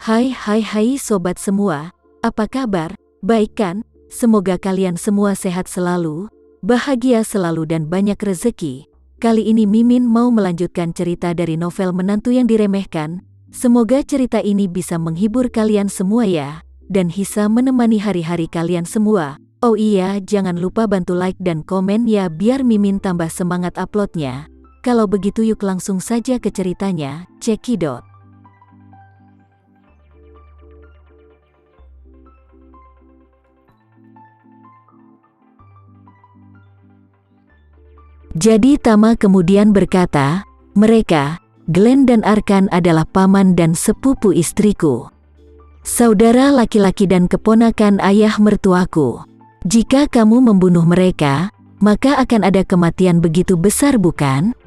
Hai sobat semua, apa kabar? Baik kan? Semoga kalian semua sehat selalu, bahagia selalu dan banyak rezeki. Kali ini Mimin mau melanjutkan cerita dari novel Menantu yang Diremehkan. Semoga cerita ini bisa menghibur kalian semua ya, dan bisa menemani hari-hari kalian semua. Oh iya, jangan lupa bantu like dan komen ya biar Mimin tambah semangat uploadnya. Kalau begitu yuk langsung saja ke ceritanya, cekidot. Jadi Tama kemudian berkata, mereka, Glenn dan Arkan adalah paman dan sepupu istriku. Saudara laki-laki dan keponakan ayah mertuaku. Jika kamu membunuh mereka, maka akan ada kematian begitu besar bukan?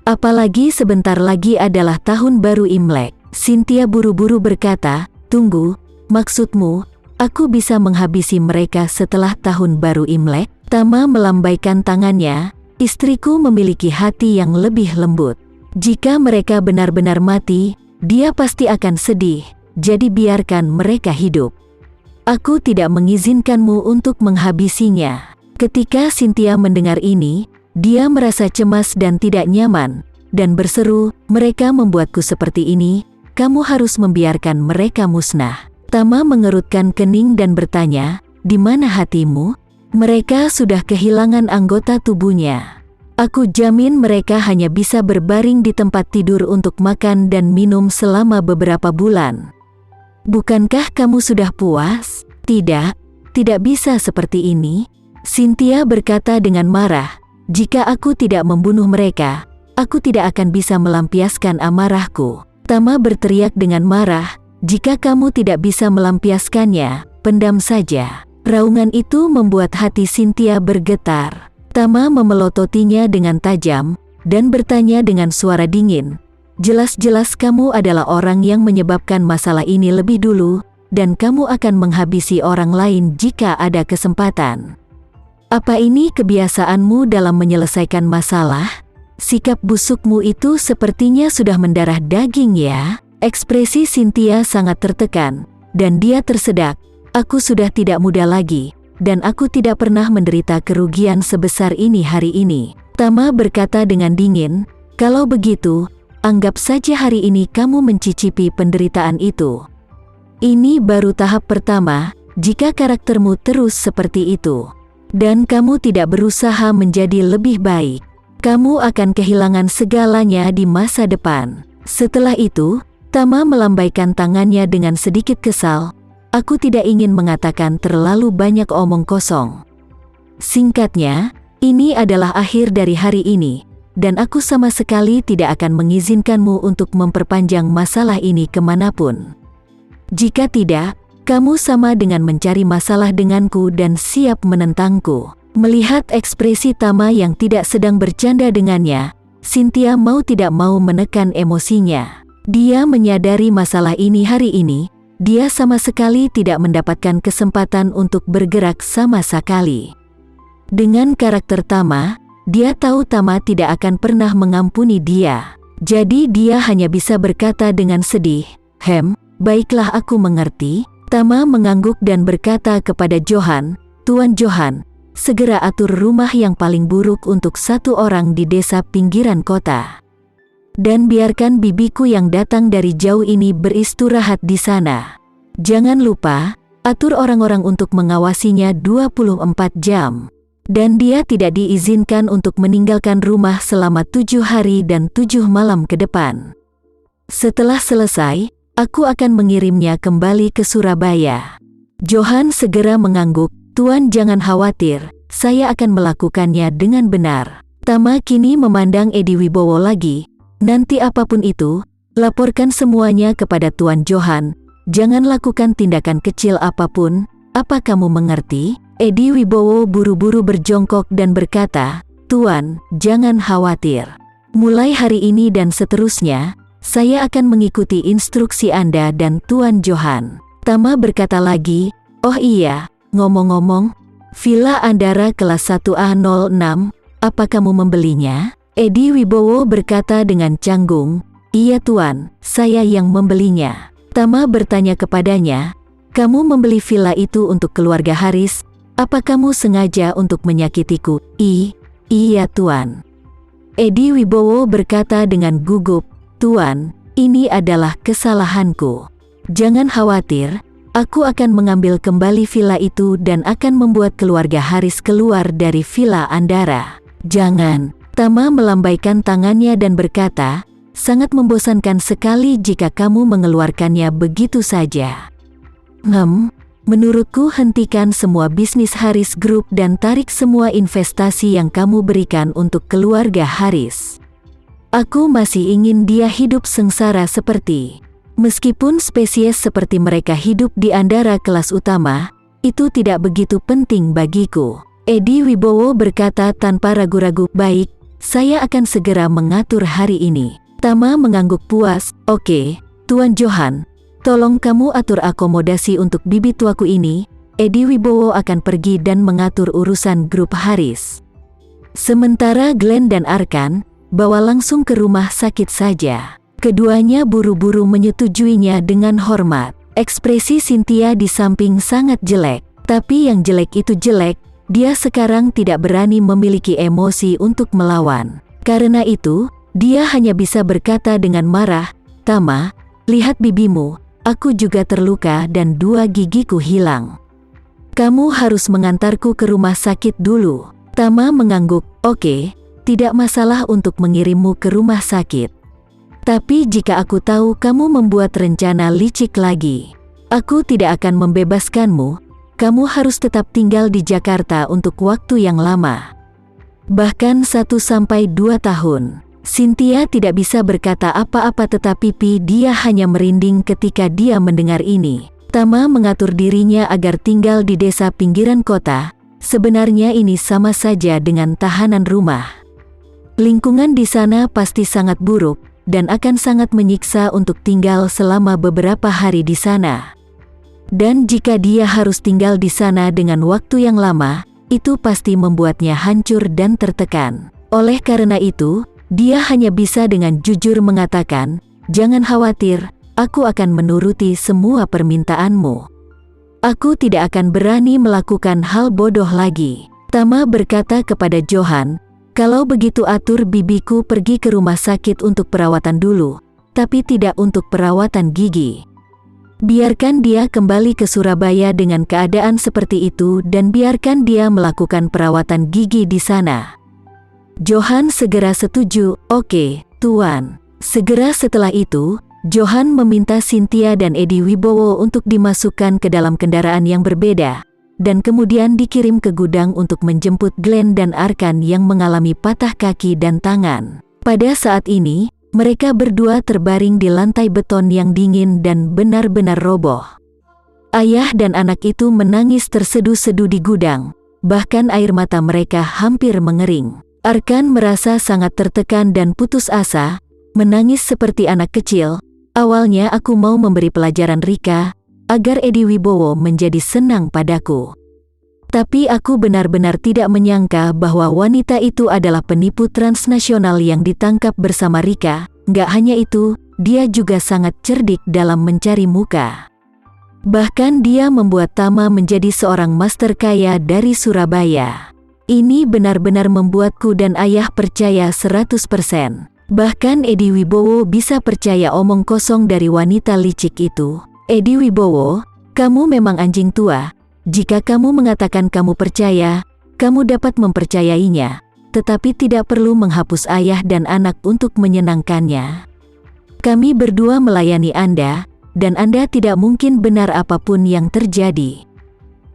Apalagi sebentar lagi adalah tahun baru Imlek. Cynthia buru-buru berkata, tunggu, maksudmu, aku bisa menghabisi mereka setelah tahun baru Imlek? Tama melambaikan tangannya. Istriku memiliki hati yang lebih lembut. Jika mereka benar-benar mati, dia pasti akan sedih, jadi biarkan mereka hidup. Aku tidak mengizinkanmu untuk menghabisinya. Ketika Cynthia mendengar ini, dia merasa cemas dan tidak nyaman, dan berseru, mereka membuatku seperti ini, kamu harus membiarkan mereka musnah. Tama mengerutkan kening dan bertanya, di mana hatimu? Mereka sudah kehilangan anggota tubuhnya. Aku jamin mereka hanya bisa berbaring di tempat tidur untuk makan dan minum selama beberapa bulan. Bukankah kamu sudah puas? Tidak, tidak bisa seperti ini. Cynthia berkata dengan marah, jika aku tidak membunuh mereka, aku tidak akan bisa melampiaskan amarahku. Tama berteriak dengan marah, jika kamu tidak bisa melampiaskannya, pendam saja. Raungan itu membuat hati Cynthia bergetar. Tama memelototinya dengan tajam, dan bertanya dengan suara dingin. Jelas-jelas kamu adalah orang yang menyebabkan masalah ini lebih dulu, dan kamu akan menghabisi orang lain jika ada kesempatan. Apa ini kebiasaanmu dalam menyelesaikan masalah? Sikap busukmu itu sepertinya sudah mendarah daging ya. Ekspresi Cynthia sangat tertekan, dan dia tersedak. Aku sudah tidak muda lagi, dan aku tidak pernah menderita kerugian sebesar ini hari ini. Tama berkata dengan dingin, kalau begitu, anggap saja hari ini kamu mencicipi penderitaan itu. Ini baru tahap pertama, jika karaktermu terus seperti itu, dan kamu tidak berusaha menjadi lebih baik, kamu akan kehilangan segalanya di masa depan. Setelah itu, Tama melambaikan tangannya dengan sedikit kesal. Aku tidak ingin mengatakan terlalu banyak omong kosong. Singkatnya, ini adalah akhir dari hari ini, dan aku sama sekali tidak akan mengizinkanmu untuk memperpanjang masalah ini kemanapun. Jika tidak, kamu sama dengan mencari masalah denganku dan siap menentangku. Melihat ekspresi Tama yang tidak sedang bercanda dengannya, Cynthia mau tidak mau menekan emosinya. Dia menyadari masalah ini hari ini, dia sama sekali tidak mendapatkan kesempatan untuk bergerak sama sekali. Dengan karakter Tama, dia tahu Tama tidak akan pernah mengampuni dia. Jadi dia hanya bisa berkata dengan sedih, baiklah aku mengerti. Tama mengangguk dan berkata kepada Johan, Tuan Johan, segera atur rumah yang paling buruk untuk satu orang di desa pinggiran kota. Dan biarkan bibiku yang datang dari jauh ini beristirahat di sana. Jangan lupa, atur orang-orang untuk mengawasinya 24 jam. Dan dia tidak diizinkan untuk meninggalkan rumah selama 7 hari dan 7 malam ke depan. Setelah selesai, aku akan mengirimnya kembali ke Surabaya. Johan segera mengangguk, Tuan jangan khawatir, saya akan melakukannya dengan benar. Tama kini memandang Edi Wibowo lagi. Nanti apapun itu, laporkan semuanya kepada Tuan Johan. Jangan lakukan tindakan kecil apapun, apa kamu mengerti? Edi Wibowo buru-buru berjongkok dan berkata, Tuan, jangan khawatir. Mulai hari ini dan seterusnya, saya akan mengikuti instruksi Anda dan Tuan Johan. Tama berkata lagi, oh iya, ngomong-ngomong, Villa Andara kelas 1A06, apa kamu membelinya? Edi Wibowo berkata dengan canggung, iya Tuan, saya yang membelinya. Tama bertanya kepadanya, "Kamu membeli villa itu untuk keluarga Haris? Apa kamu sengaja untuk menyakitiku?" Iya Tuan." Edi Wibowo berkata dengan gugup, "Tuan, ini adalah kesalahanku. Jangan khawatir, aku akan mengambil kembali villa itu dan akan membuat keluarga Haris keluar dari villa Andara." "Jangan." Tama melambaikan tangannya dan berkata, "Sangat membosankan sekali jika kamu mengeluarkannya begitu saja. Menurutku hentikan semua bisnis Haris Group dan tarik semua investasi yang kamu berikan untuk keluarga Haris. Aku masih ingin dia hidup sengsara meskipun spesies seperti mereka hidup di Andara kelas utama, itu tidak begitu penting bagiku." Edi Wibowo berkata tanpa ragu-ragu, "Baik, saya akan segera mengatur hari ini." Tama mengangguk puas, "Oke, Tuan Johan, tolong kamu atur akomodasi untuk bibi tuaku ini." Edi Wibowo akan pergi dan mengatur urusan grup Haris. Sementara Glenn dan Arkan bawa langsung ke rumah sakit saja. Keduanya buru-buru menyetujuinya dengan hormat. Ekspresi Cynthia di samping sangat jelek, tapi yang jelek itu jelek, dia sekarang tidak berani memiliki emosi untuk melawan. Karena itu, dia hanya bisa berkata dengan marah, "Tama, lihat bibimu, aku juga terluka dan 2 gigiku hilang. Kamu harus mengantarku ke rumah sakit dulu." Tama mengangguk, "Oke, tidak masalah untuk mengirimmu ke rumah sakit. Tapi jika aku tahu kamu membuat rencana licik lagi, aku tidak akan membebaskanmu. Kamu harus tetap tinggal di Jakarta untuk waktu yang lama. Bahkan 1-2 tahun." Cynthia tidak bisa berkata apa-apa tetapi dia hanya merinding ketika dia mendengar ini. Tama mengatur dirinya agar tinggal di desa pinggiran kota. Sebenarnya ini sama saja dengan tahanan rumah. Lingkungan di sana pasti sangat buruk dan akan sangat menyiksa untuk tinggal selama beberapa hari di sana. Dan jika dia harus tinggal di sana dengan waktu yang lama, itu pasti membuatnya hancur dan tertekan. Oleh karena itu, dia hanya bisa dengan jujur mengatakan, "Jangan khawatir, aku akan menuruti semua permintaanmu. Aku tidak akan berani melakukan hal bodoh lagi." Tama berkata kepada Johan, "Kalau begitu atur bibiku pergi ke rumah sakit untuk perawatan dulu, tapi tidak untuk perawatan gigi. Biarkan dia kembali ke Surabaya dengan keadaan seperti itu dan biarkan dia melakukan perawatan gigi di sana." Johan segera setuju, "Oke, Tuan." Segera setelah itu, Johan meminta Cynthia dan Edi Wibowo untuk dimasukkan ke dalam kendaraan yang berbeda, dan kemudian dikirim ke gudang untuk menjemput Glenn dan Arkan yang mengalami patah kaki dan tangan. Pada saat ini, mereka berdua terbaring di lantai beton yang dingin dan benar-benar roboh. Ayah dan anak itu menangis terseduh-seduh di gudang, bahkan air mata mereka hampir mengering. Arkan merasa sangat tertekan dan putus asa, menangis seperti anak kecil. "Awalnya aku mau memberi pelajaran Rika, agar Edi Wibowo menjadi senang padaku. Tapi aku benar-benar tidak menyangka bahwa wanita itu adalah penipu transnasional yang ditangkap bersama Rika. Nggak hanya itu, dia juga sangat cerdik dalam mencari muka. Bahkan dia membuat Tama menjadi seorang master kaya dari Surabaya. Ini benar-benar membuatku dan ayah percaya 100%. Bahkan Edi Wibowo bisa percaya omong kosong dari wanita licik itu." "Edi Wibowo, kamu memang anjing tua. Jika kamu mengatakan kamu percaya, kamu dapat mempercayainya, tetapi tidak perlu menghapus ayah dan anak untuk menyenangkannya. Kami berdua melayani Anda, dan Anda tidak mungkin benar apapun yang terjadi."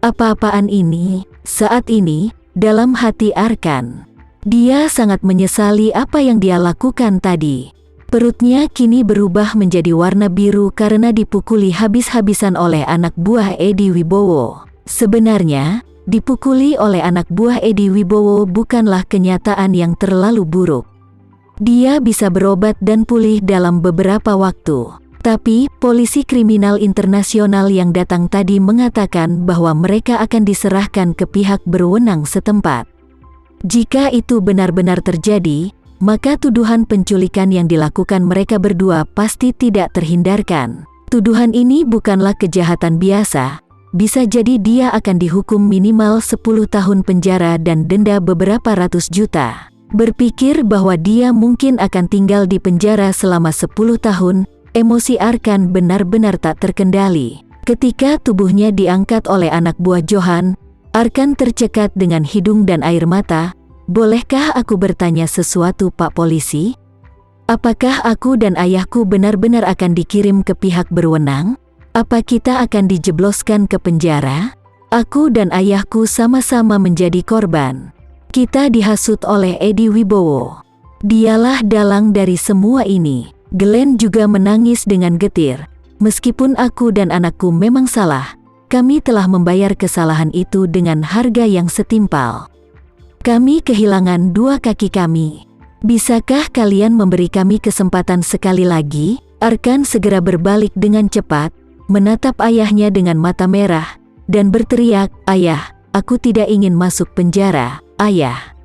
"Apa-apaan ini?" Saat ini, dalam hati Arkan, dia sangat menyesali apa yang dia lakukan tadi. Perutnya kini berubah menjadi warna biru karena dipukuli habis-habisan oleh anak buah Edi Wibowo. Sebenarnya, dipukuli oleh anak buah Edi Wibowo bukanlah kenyataan yang terlalu buruk. Dia bisa berobat dan pulih dalam beberapa waktu. Tapi, polisi kriminal internasional yang datang tadi mengatakan bahwa mereka akan diserahkan ke pihak berwenang setempat. Jika itu benar-benar terjadi, maka tuduhan penculikan yang dilakukan mereka berdua pasti tidak terhindarkan. Tuduhan ini bukanlah kejahatan biasa. Bisa jadi dia akan dihukum minimal 10 tahun penjara dan denda beberapa ratus juta. Berpikir bahwa dia mungkin akan tinggal di penjara selama 10 tahun, emosi Arkan benar-benar tak terkendali. Ketika tubuhnya diangkat oleh anak buah Johan, Arkan tercekat dengan hidung dan air mata. "Bolehkah aku bertanya sesuatu, Pak Polisi? Apakah aku dan ayahku benar-benar akan dikirim ke pihak berwenang? Apa kita akan dijebloskan ke penjara? Aku dan ayahku sama-sama menjadi korban. Kita dihasut oleh Edi Wibowo. Dialah dalang dari semua ini." Glenn juga menangis dengan getir. "Meskipun aku dan anakku memang salah, kami telah membayar kesalahan itu dengan harga yang setimpal. Kami kehilangan dua kaki kami. Bisakah kalian memberi kami kesempatan sekali lagi?" Arkan segera berbalik dengan cepat, menatap ayahnya dengan mata merah, dan berteriak, "Ayah, aku tidak ingin masuk penjara, Ayah."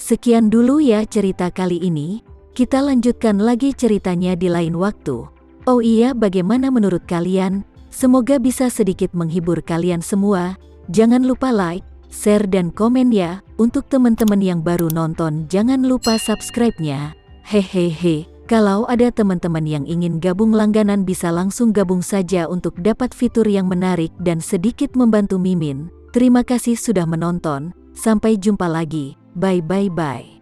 Sekian dulu ya cerita kali ini, kita lanjutkan lagi ceritanya di lain waktu. Oh iya, bagaimana menurut kalian? Semoga bisa sedikit menghibur kalian semua. Jangan lupa like, share dan komen ya. Untuk teman-teman yang baru nonton, jangan lupa subscribe-nya. Hehehe, kalau ada teman-teman yang ingin gabung langganan bisa langsung gabung saja untuk dapat fitur yang menarik dan sedikit membantu Mimin. Terima kasih sudah menonton, sampai jumpa lagi. Bye.